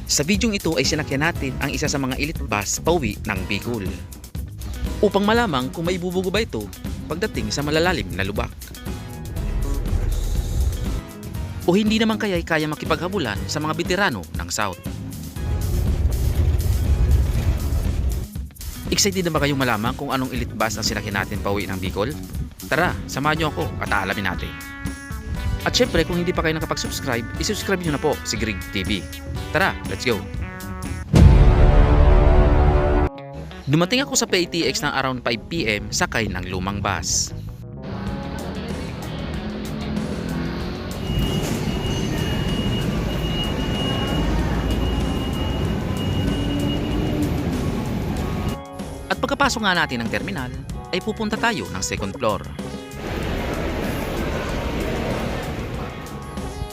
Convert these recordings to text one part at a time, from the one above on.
Sa bidyong ito ay sinakyan natin ang isa sa mga elite bus pauwi ng Bicol upang malamang kung may bubugo ba ito pagdating sa malalalim na lubak. O hindi naman kaya kaya makipaghabulan sa mga veterano ng South. Excited na ba kayong malaman kung anong elite bus ang sinakyan natin pauwi ng Bicol? Tara, samahan niyo ako at aalamin natin. At syempre, kung hindi pa kayo nakapag-subscribe, isubscribe nyo na po si Greg TV. Tara, let's go! Dumating ako sa PATX ng around 5 PM sakay ng lumang bus. At pagkapasok nga natin ng terminal, ay pupunta tayo ng second floor.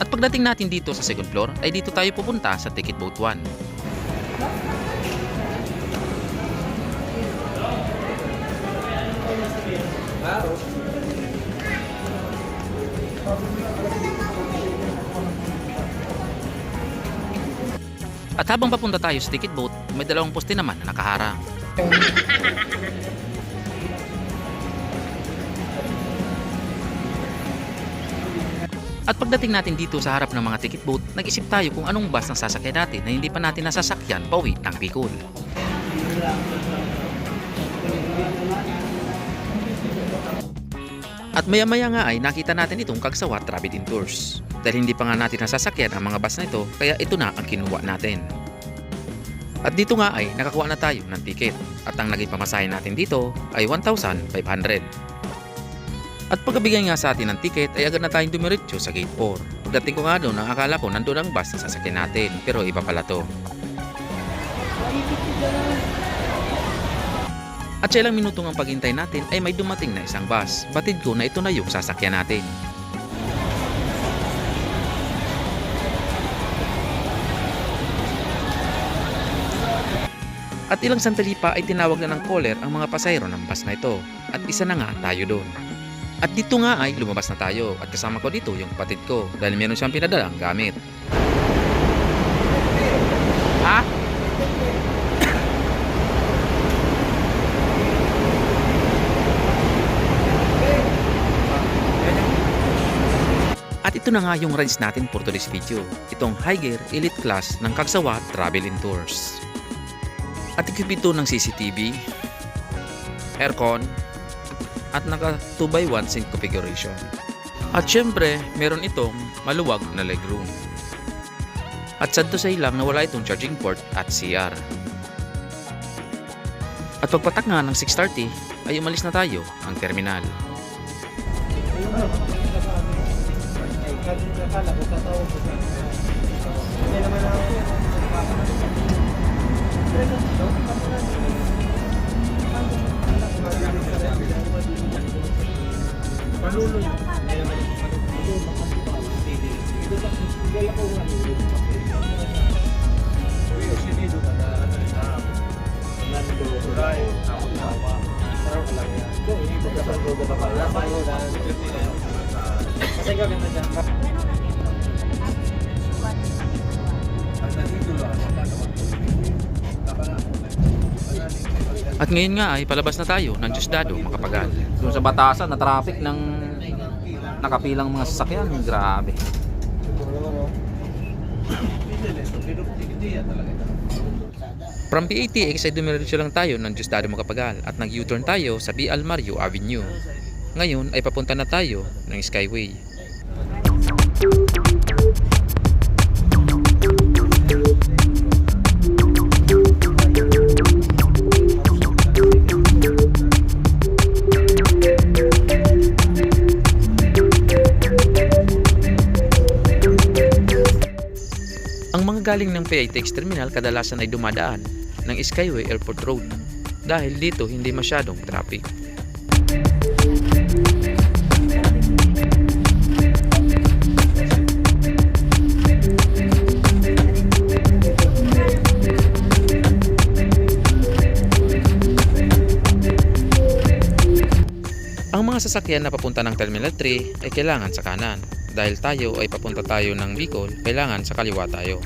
At pagdating natin dito sa second floor, ay dito tayo pupunta sa Ticket Boat 1. At habang papunta tayo sa Ticket Boat, may dalawang poste naman na nakaharang. At pagdating natin dito sa harap ng mga ticket boat, nag-isip tayo kung anong bus ang sasakyan natin na hindi pa natin nasasakyan pauwi ng Bicol. At maya-maya nga ay nakita natin itong Kagsawa Travel and Tours. Dahil hindi pa nga natin nasasakyan ang mga bus na ito, kaya ito na ang kinuha natin. At dito nga ay nakakuha na tayo ng ticket. At ang naging pamasahe natin dito ay 1,500. At pagkabigay nga sa atin ng ticket ay agad na tayong dumiretso sa gate 4. Pagdating ko nga doon, ang akala ko nandun ang bus na sasakyan natin, pero iba pala to. At sa ilang minutong ang paghintay natin ay may dumating na isang bus. Batid ko na ito na yung sasakyan natin. At ilang sandali pa ay tinawag na ng caller ang mga pasahero ng bus na ito. At isa na nga tayo doon. At dito nga ay lumabas na tayo at kasama ko dito yung kapatid ko dahil meron siyang pinadalang gamit. Ha? At ito na nga yung rides natin for today's video. Itong Higher Elite Class ng Kagsawa Travel and Tours. At ikipito ng CCTV, aircon, at naka 2x1 seat configuration. At syempre, meron itong maluwag na legroom. At sad to say lang na wala itong charging port at CR. At pagpatak nga ng 6:30 ay umalis na tayo ang terminal. At ngayon nga ay palabas na tayo ng Diosdado, Macapagal. Doon sa batasan na traffic ng nakapilang mga sasakyan, grabe. From PATX ay dumiretso lang tayo ng Diosdado, Macapagal at nag-U-turn tayo sa B. Almario Avenue. Ngayon ay papunta na tayo ng Skyway. Ang mga galing ng PATX Terminal kadalasan ay dumadaan ng Skyway Airport Road dahil dito hindi masyadong traffic. Ang mga sasakyan na papunta ng Terminal 3 ay kailangan sa kanan. Dahil tayo ay papunta tayo ng Bicol, kailangan sa kaliwa tayo.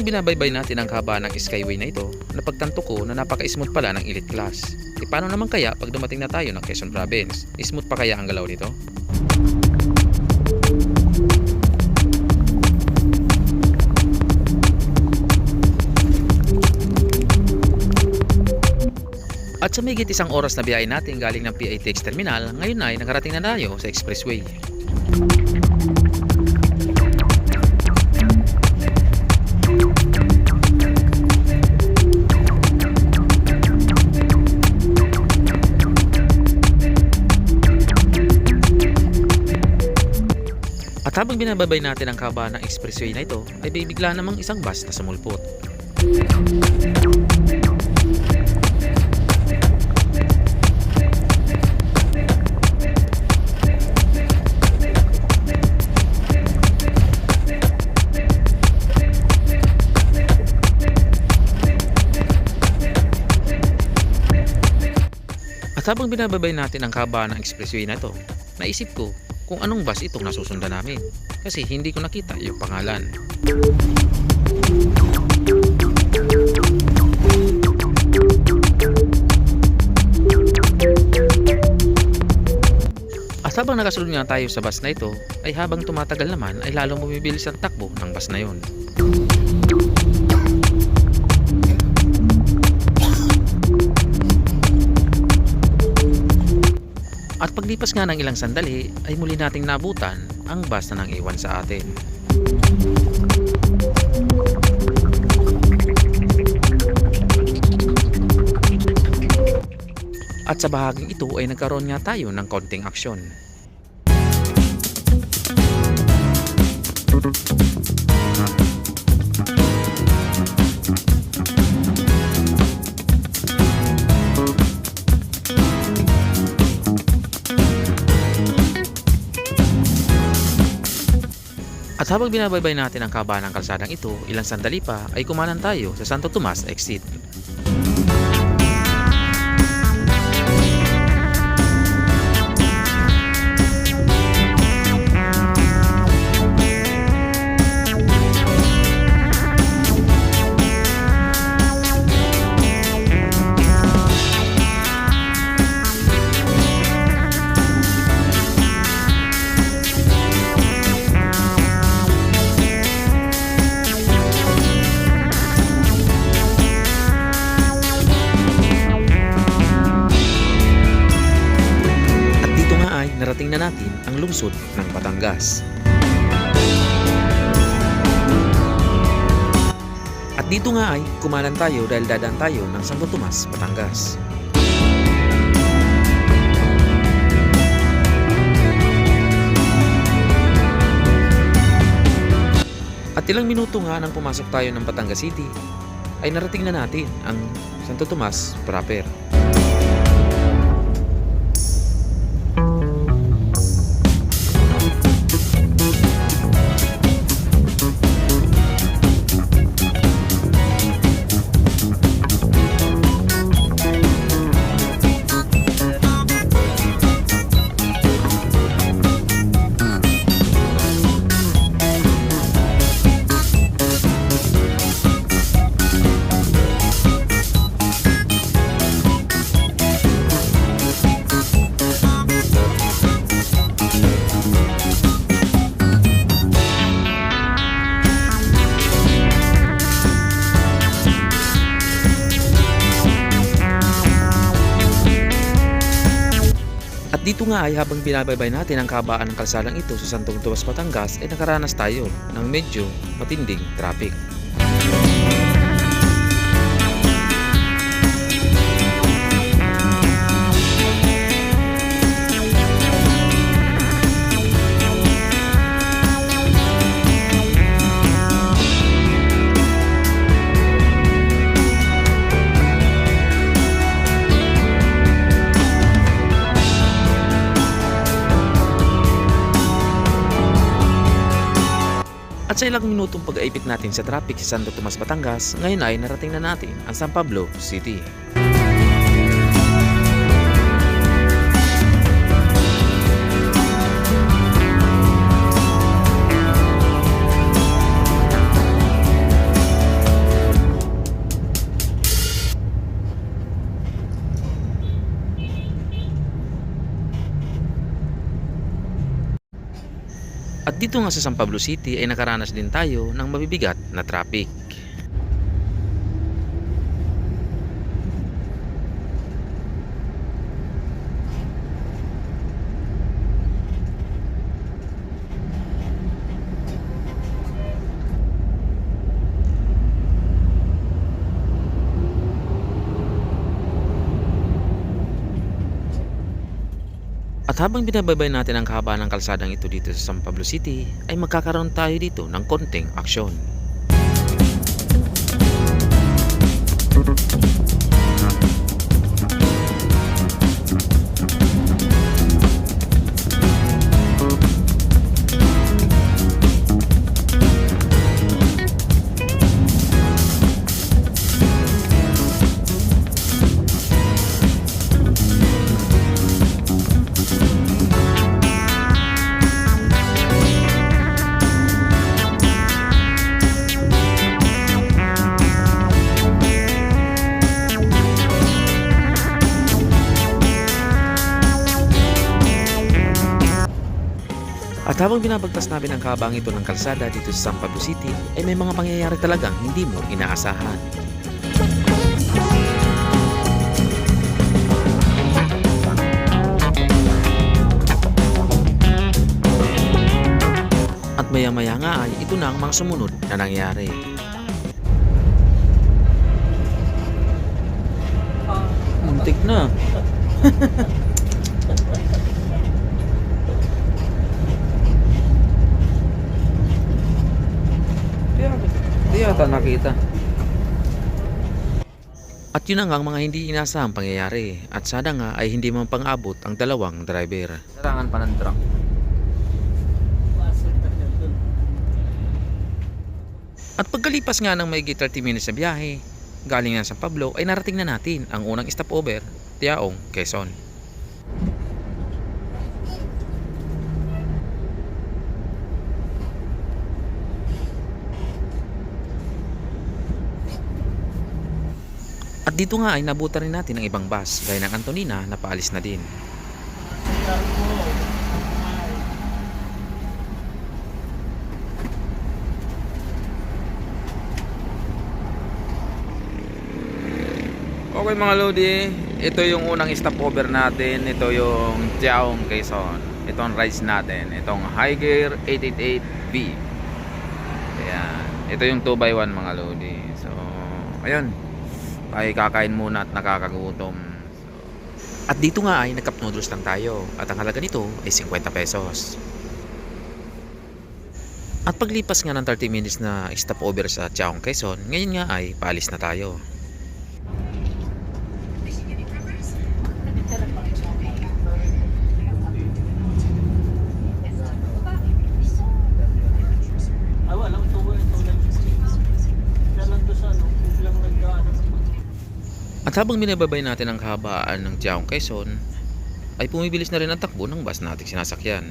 habang binabaybay natin ang haba ng Skyway na ito, napagtanto ko na napaka-smooth pala ng Elite Class. E paano naman kaya pag dumating na tayo ng Quezon Province? Smooth pa kaya ang galaw nito? At sa mahigit isang oras na biyahe natin galing ng PITX Terminal, ngayon ay nakarating na tayo sa Expressway. At habang binababay natin ang kaba ng expressway na ito, ay bibigla namang isang bus na sumulpot. At habang binababay natin ang kaba ng expressway na ito, naisip ko kung anong bus itong nasusundan namin kasi hindi ko nakita yung pangalan. At habang nakasunod nga tayo sa bus na ito, ay habang tumatagal naman ay lalong bumibilis ang takbo ng bus na yon. At paglipas nga ng ilang sandali ay muli nating nabutan ang bus na nang iwan sa atin. At sa bahaging ito ay nagkaroon nga tayo ng konting aksyon. At habang binabaybay natin ang kaba ng kalsadang ito, ilang sandali pa ay kumanan tayo sa Santo Tomas exit. Narating na natin ang lungsod ng Batangas. At dito nga ay kumanan tayo dahil dadaan tayo ng Santo Tomas, Batangas. At ilang minuto nga nang pumasok tayo ng Batangas City, ay narating na natin ang Santo Tomas proper. At dito nga ay habang binabaybay natin ang kabaan ng kalsadang ito sa Santo Tomas, Batangas ay nakaranas tayo ng medyo matinding traffic. At sa ilang minutong pag-aipit natin sa traffic sa Santo Tomas, Batangas, ngayon ay narating na natin ang San Pablo City. At dito nga sa San Pablo City ay nakaranas din tayo ng mabibigat na traffic. At habang binabaybay natin ang kahaba ng kalsadang ito dito sa San Pablo City, ay magkakaroon tayo dito ng konting aksyon. At habang binabagtas namin ang kabang ito ng kalsada dito sa San Pablo City, ay may mga pangyayari talagang hindi mo inaasahan. At maya-maya nga ay ito na ang mga sumunod na nangyari. Muntik na. Di yata nakita. At yun na nga ang mga hindi inasahang pangyayari. At sana nga ay hindi man pang-abot ang dalawang driver. Sarangan pa ng truck. At pagkalipas nga ng may 30 minutes na biyahe, galing nga sa Pablo ay narating na natin ang unang stopover, Tiaong, Quezon. At dito nga ay nabutan rin natin ang ibang bus gaya ng Antonina na paalis na din. Okay mga Lodi, ito yung unang stopover natin. Ito yung Tiaong, Quezon. Ito ang rides natin. Itong Higer 888V. Ayan. Ito yung 2x1 mga Lodi. So, ayun. Ay kakain muna at nakakagutom. At dito nga ay nag-cup noodles lang tayo. At ang halaga nito ay 50 pesos. At paglipas nga ng 30 minutes na stopover sa Tiaong, Quezon, ngayon nga ay paalis na tayo. At habang binababay natin ang kahabaan ng Tiaong, Quezon, ay pumibilis na rin ang takbo ng bus nating sinasakyan.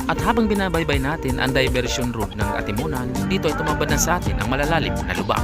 At habang binabaybay natin ang diversion route ng Atimunan, dito ay tumambad na sa atin ang malalalim na lubak.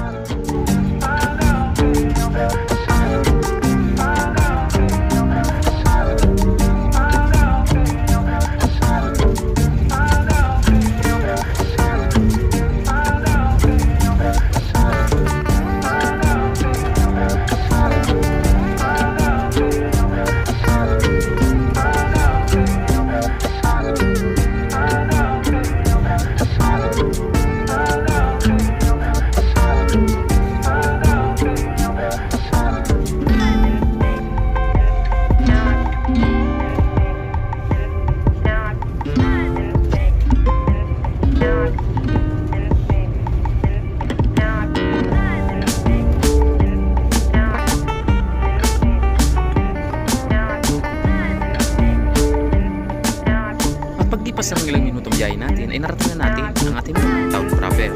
ay narating na natin ang ating town proper.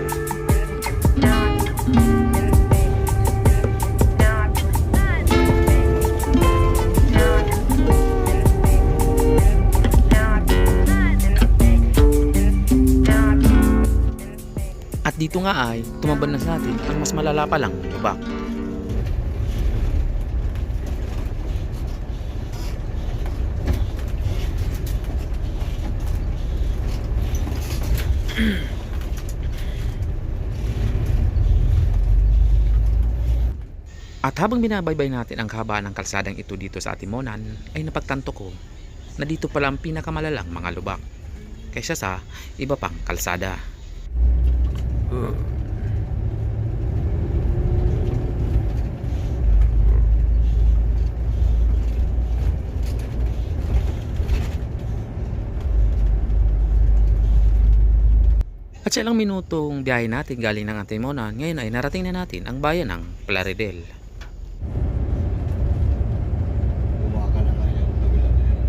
At dito nga ay tumaban na sa atin ang mas malala pa lang lubak. At habang binabaybay natin ang kahabaan ng kalsadang ito dito sa Atimonan, ay napagtanto ko na dito pala ang pinakamalalang mga lubak kaysa sa iba pang kalsada. At sa ilang minutong biyahe natin galing ng Atimonan, ngayon ay narating na natin ang bayan ng Plaridel. Bumaka na nga yung kabila na yan.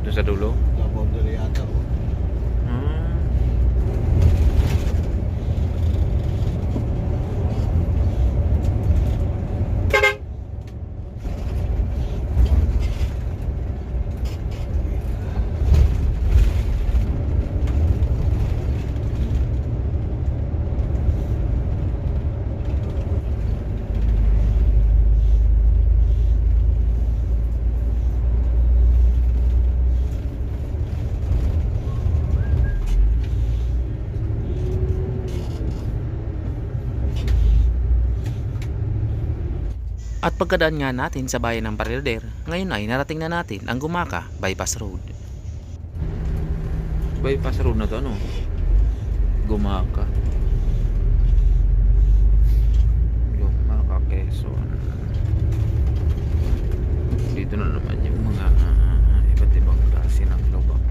Doon sa dulo? Sa boundary ata ko. At pagkadaan nga natin sa bayan ng Plaridel, ngayon ay narating na natin ang Gumaka Bypass Road. Bypass Road na to, ano? Gumaka. Gumaka, Quezon. Dito na naman yung mga iba't ibang klase ng lubak.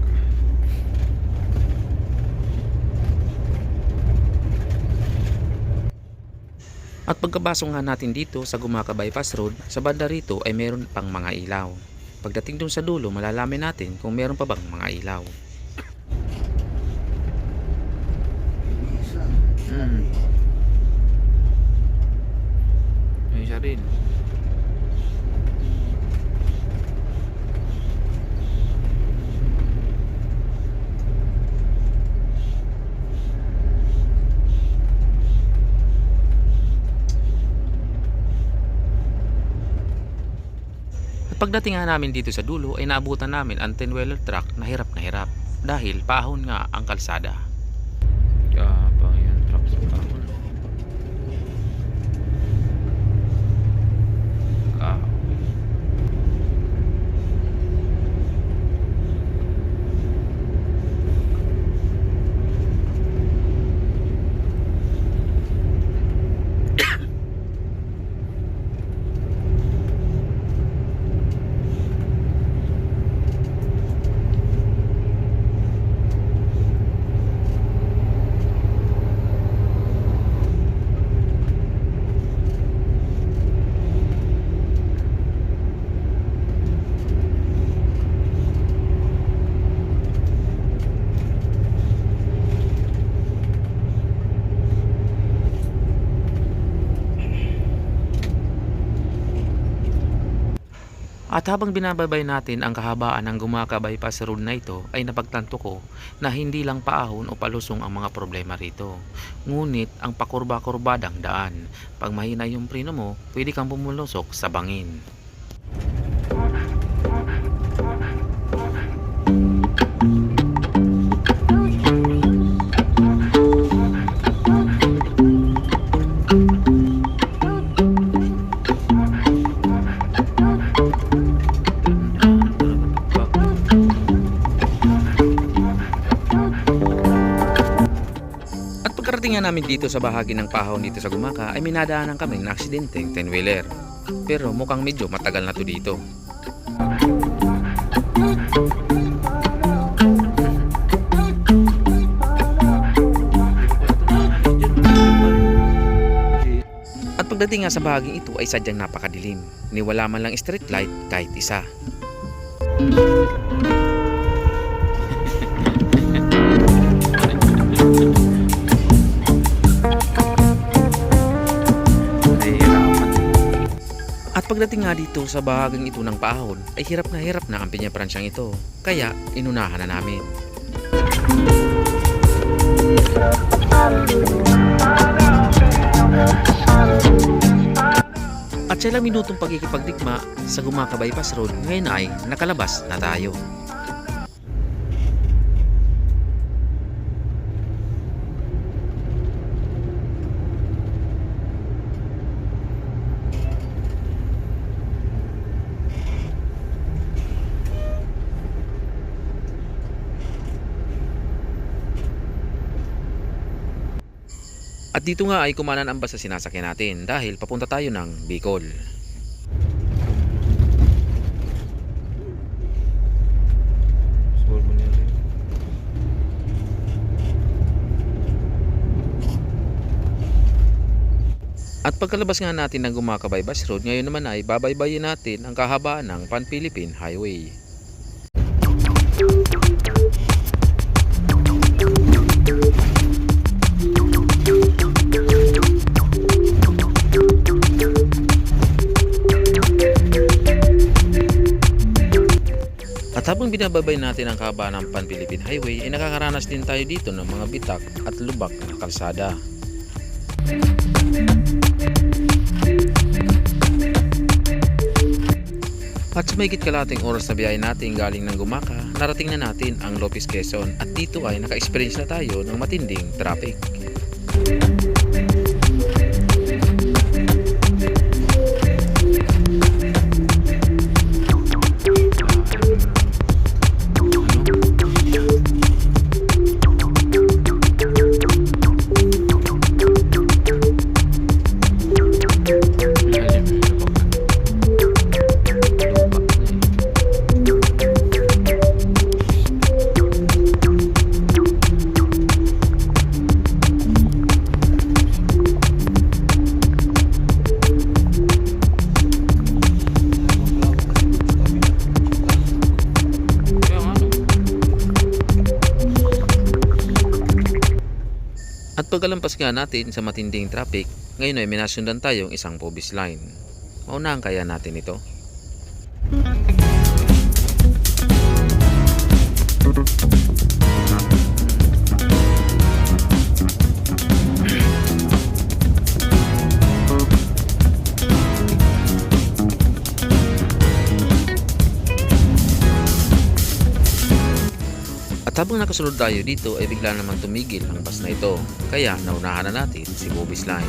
At pagkabasong nga natin dito sa Gumaka Bypass Road, sa banda rito ay meron pang mga ilaw. Pagdating dun sa dulo, malalaman natin kung meron pa bang mga ilaw. Ay, siya rin. Pagdating nga namin dito sa dulo ay naabutan namin ang 10-wheeler truck na hirap dahil paahon nga ang kalsada. Kapang yung truck sa paahon. At habang binababay natin ang kahabaan ng Gumaka Bypass Road na ito, ay napagtanto ko na hindi lang paahon o palusong ang mga problema rito. Ngunit ang pakurba-kurbadang daan. Pag mahina yung preno mo, pwede kang bumulusok sa bangin. Pagkarating nga namin dito sa bahagi ng pahon dito sa Gumaka ay minadaanan kami ng aksidenteng 10-wheeler. Pero mukhang medyo matagal na to dito. At pagdating nga sa bahaging ito ay sadyang napakadilim. Ni wala man lang street light kahit isa. pagdating nga dito sa bahaging ito ng paahon ay hirap na ang pinya pransyang ito. Kaya inunahan na namin. At sa ilang minutong pagkikipagdigma sa Gumaca Bypass Road, ngayon ay nakalabas na tayo. At dito nga ay kumanan ang bus sa sinasakyan natin dahil papunta tayo ng Bicol. Small mo niya rin. At pagkalabas nga natin ng Gumaca Bypass Road, ngayon naman ay babaybayin natin ang kahabaan ng Pan-Philippine Highway. At habang binababay natin ang kahabaan ng Pan-Philippine Highway, ay nakakaranas din tayo dito ng mga bitak at lubak na kalsada. At sa mahigit kalating oras na biyahe natin galing ng Gumaca, narating na natin ang Lopez, Quezon, at dito ay naka-experience na tayo ng matinding traffic. At pagkalampas nga natin sa matinding traffic, ngayon ay minasundan tayong isang Pobis line. Maunahan kaya natin ito? At habang nakasunod tayo dito ay bigla namang tumigil ang bus na ito, kaya naunahan na natin si Pobis line.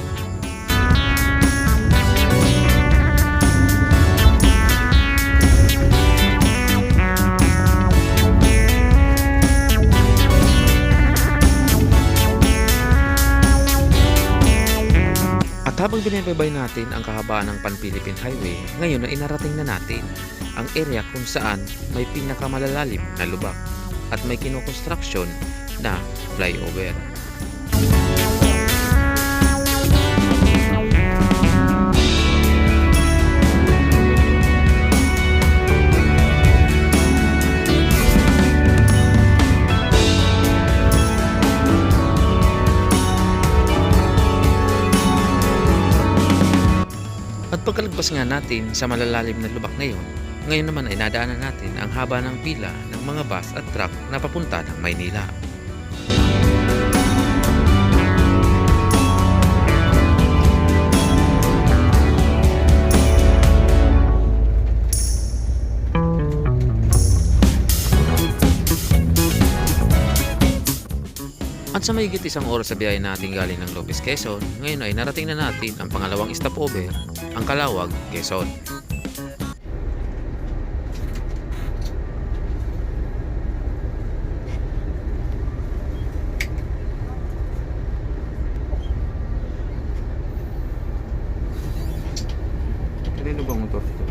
At habang binababay natin ang kahabaan ng Pan-Philippine Highway, ngayon na inarating na natin ang area kung saan may pinakamalalalim na lubak at may kinokonstruksyon na flyover. At pagkalagpas nga natin sa malalalim na lubak na yun, ngayon naman ay nadaanan natin ang haba ng pila ng mga bus at truck na papunta ng Maynila. At sa mahigit isang oras sa biyahe natin galing ng Lopez, Quezon, ngayon ay narating na natin ang pangalawang stopover, ang Calauag, Quezon. Kanino bang motor ito?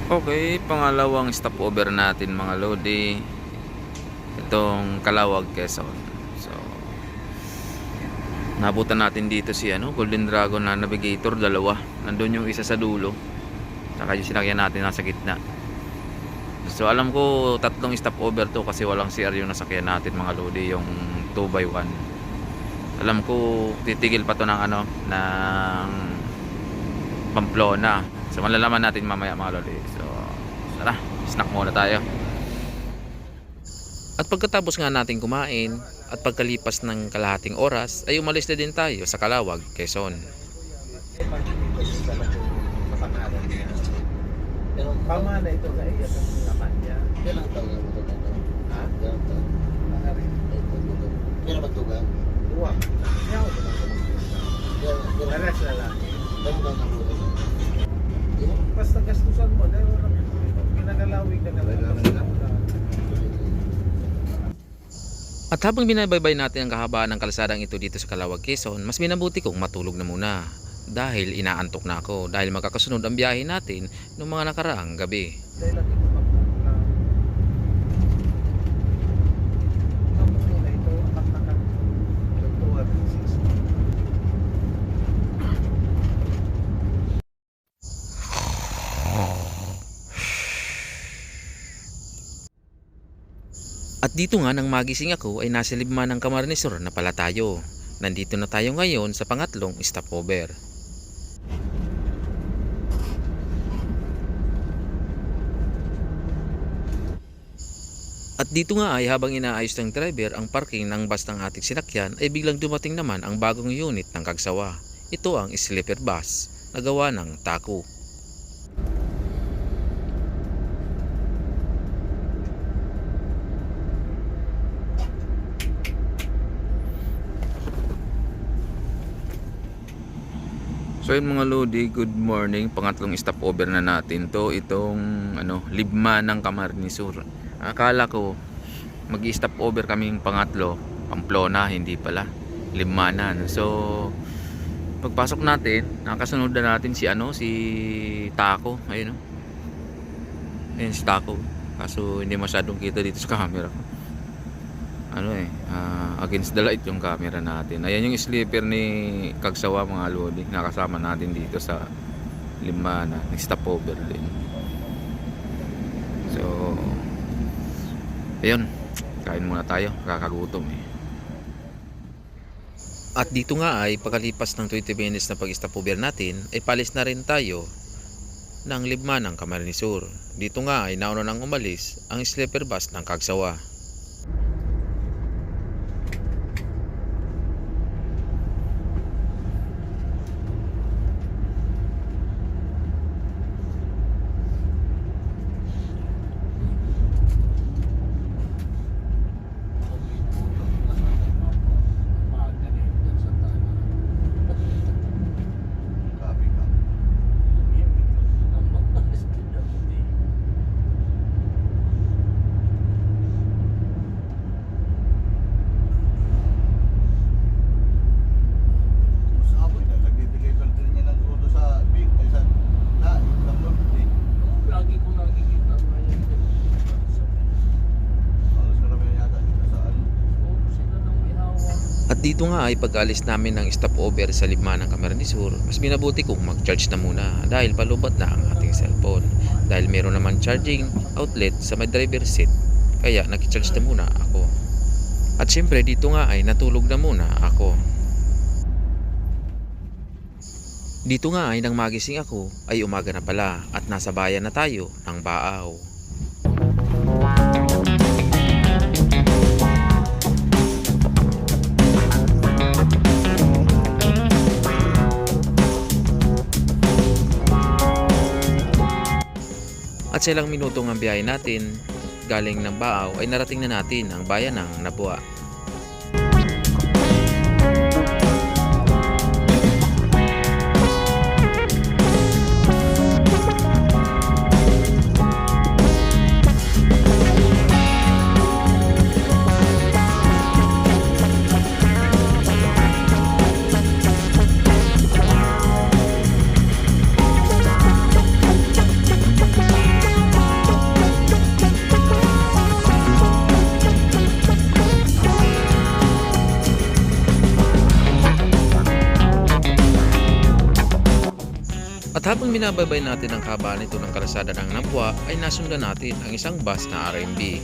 Okay, pangalawang stopover natin mga lodi. Itong Calauag, Quezon. So, nabutan natin dito si Golden Dragon na Navigator, dalawa. Nandun yung isa sa dulo. Saka yung sinakyan natin nasa gitna. So alam ko tatlong stopover to kasi walang CR yung nasakyan natin mga lodi, yung 2x1. Alam ko titigil pa to ng ano, ng Pamplona. So malalaman natin mamaya mga lodi. So tara, snack muna tayo. At pagkatapos nga natin kumain at pagkalipas ng kalahating oras ay umalis na din tayo sa Calawag, Quezon. Pero Tama na ito sa iya sa naman niya. kailan taon na mo ito? Ha? Kailan taon? Mga rin. Kailan magtugan? Duwa. Yaw ko na Kailan Nares na lang. taon na mo ito? Basta gastusan mo. Dahil wala ginagalawig na At habang binabaybay natin ang kahabaan ng kalsadang ito dito sa Calawag, Quezon, mas minabuti kong matulog na muna. Dahil inaantok na ako dahil magkakasunod ang biyahe natin noong mga nakaraang gabi. Dahil natin magpapula. Ang muna ito, akat-akat. Nagtuwa ng sisi. At dito nga nang magising ako ay nasa libma ng Camarnesor na pala tayo. Nandito na tayo ngayon sa pangatlong stopover. At dito nga ay habang inaayos ng driver ang parking ng bus ng ating sinakyan ay biglang dumating naman ang bagong unit ng Kagsawa. Ito ang sleeper bus na gawa ng Taku. So yun mga lodi, good morning. Pangatlong stopover na natin to. Itong libma ng Camarnesor. Akala ko mag-stop over kaming pangatlo, Pamplona, hindi pala. Libma na. So pagpasok natin, nakasunod na natin si Taco. Ayun Ayun si Taco. Kaso hindi masyadong kita dito sa camera. Against the light yung camera natin. Ayan yung sleeper ni Kagsawa mga lodi, nakasama natin dito sa Limana, nag-stopover din. So ayun, kain muna tayo, kakagutom At dito nga ay pagkalipas ng 20 minutes na pag-stopover natin ay palis na rin tayo ng Libmanang Camarnesor. Dito nga ay nauna nang umalis ang sleeper bus ng Kagsawa. At dito nga ay pag-alis namin ng stopover sa Libmanang Camarnesor, mas minabuti kong mag-charge na muna dahil palubat na ang ating cellphone. Dahil meron naman charging outlet sa may driver seat, kaya nag-charge na muna ako. At syempre dito nga ay natulog na muna ako. Dito nga ay nang magising ako ay umaga na pala at nasa bayan na tayo ng Baaw. At sa ilang minuto ang biyahe natin galing ng Baaw ay narating na natin ang bayan ng Nabua. habang binababay natin ang kabaan nito ng kalsada ng Nabwa ay nasundan natin ang isang bus na RMB.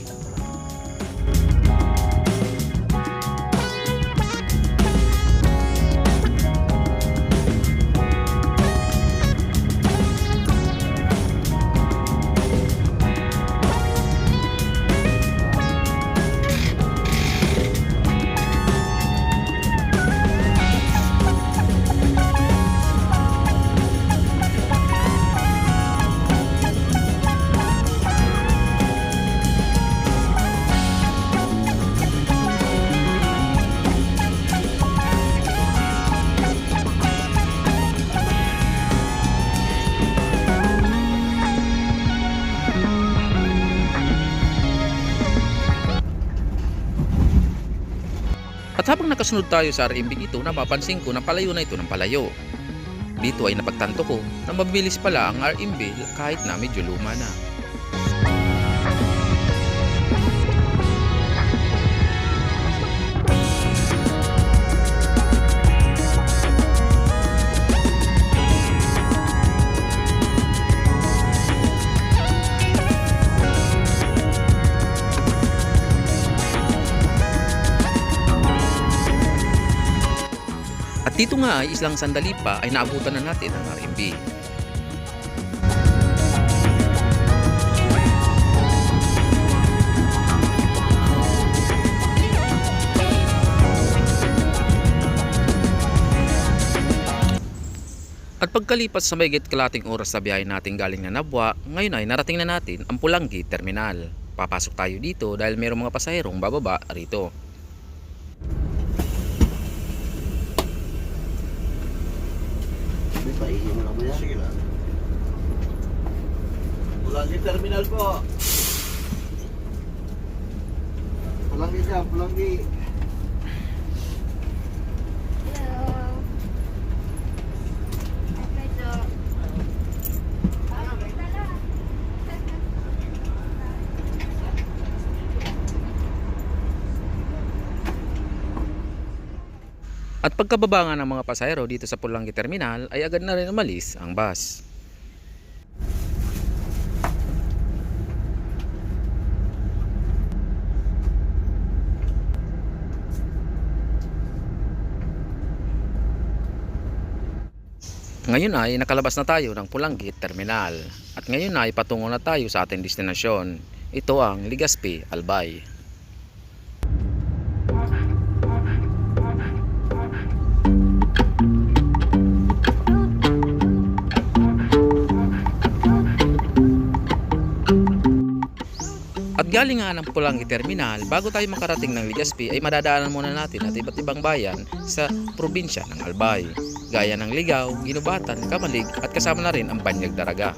At habang nakasunod tayo sa RMB ito, napapansin ko na palayo na ito ng palayo. Dito ay napagtanto ko na mabilis pala ang RMB kahit na medyo luma na. At dito nga ay islang sandali pa ay naabutan na natin ang RMB. At pagkalipas sa mahigit kalating oras sa biyahe natin galing na Nabwa, ngayon ay narating na natin ang Pulangi Terminal. Papasok tayo dito dahil mayroong mga pasaherong bababa rito. Paingin mo lang mo yan. Sige lang. Pulangi Terminal po. Pulangi dyan, pulangi. At pagkababa nga ng mga pasahero dito sa Pulangi Terminal ay agad na rin umalis ang bus. Ngayon ay nakalabas na tayo ng Pulangi Terminal at ngayon ay patungo na tayo sa ating destinasyon. Ito ang Legazpi, Albay. At galing nga ng Pulangi Terminal, bago tayo makarating ng Legazpi ay madadaanan muna natin at iba't ibang bayan sa probinsya ng Albay, gaya ng Ligao, Ginubatan, Kamalig at kasama na rin ang Banyag Daraga.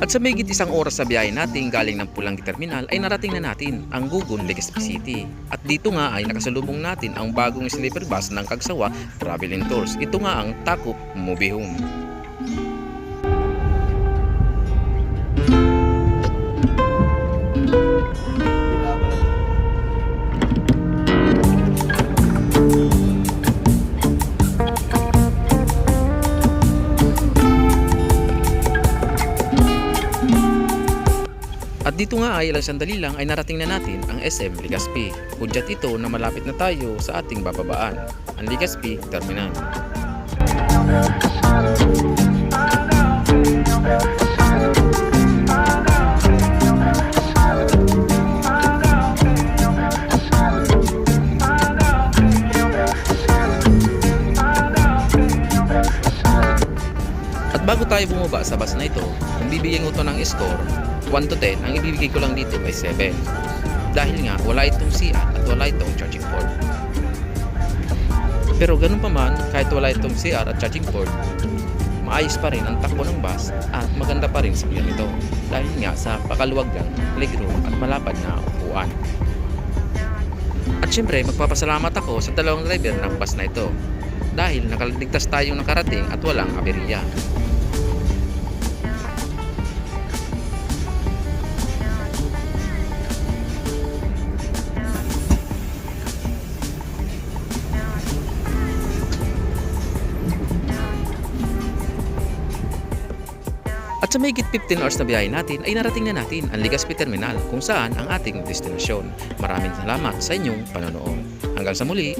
At sa mahigit isang oras sa biyahe natin galing ng Pulangi Terminal ay narating na natin ang Gugun, Legazpi City. At dito nga ay nakasalubong natin ang bagong sleeper bus ng Kagsawa Travel and Tours. Ito nga ang Takop Movie Home. At dito nga ay ilang sandali lang ay narating na natin ang SM Legazpi. Hudyat ito na malapit na tayo sa ating bababaan, ang Legazpi Terminal. At bago tayo bumaba sa bus na ito, kung bibigyan ko ito ng score, 1 to 10, ang ibibigay ko lang dito ay 7. Dahil nga wala itong CR at wala itong charging port. Pero ganun pa man, kahit wala itong CR at charging port, maayos pa rin ang takbo ng bus at maganda pa rin sa sakyan nito. Dahil nga sa pakaluwag lang, legroom at malapad na upuan. At syempre, magpapasalamat ako sa dalawang driver ng bus na ito. Dahil nakaligtas tayong nakarating at walang aberya. At sa mahigit 15 hours na biyahe natin ay narating na natin ang Legazpi Terminal kung saan ang ating destinasyon. Maraming salamat sa inyong panonood. Hanggang sa muli!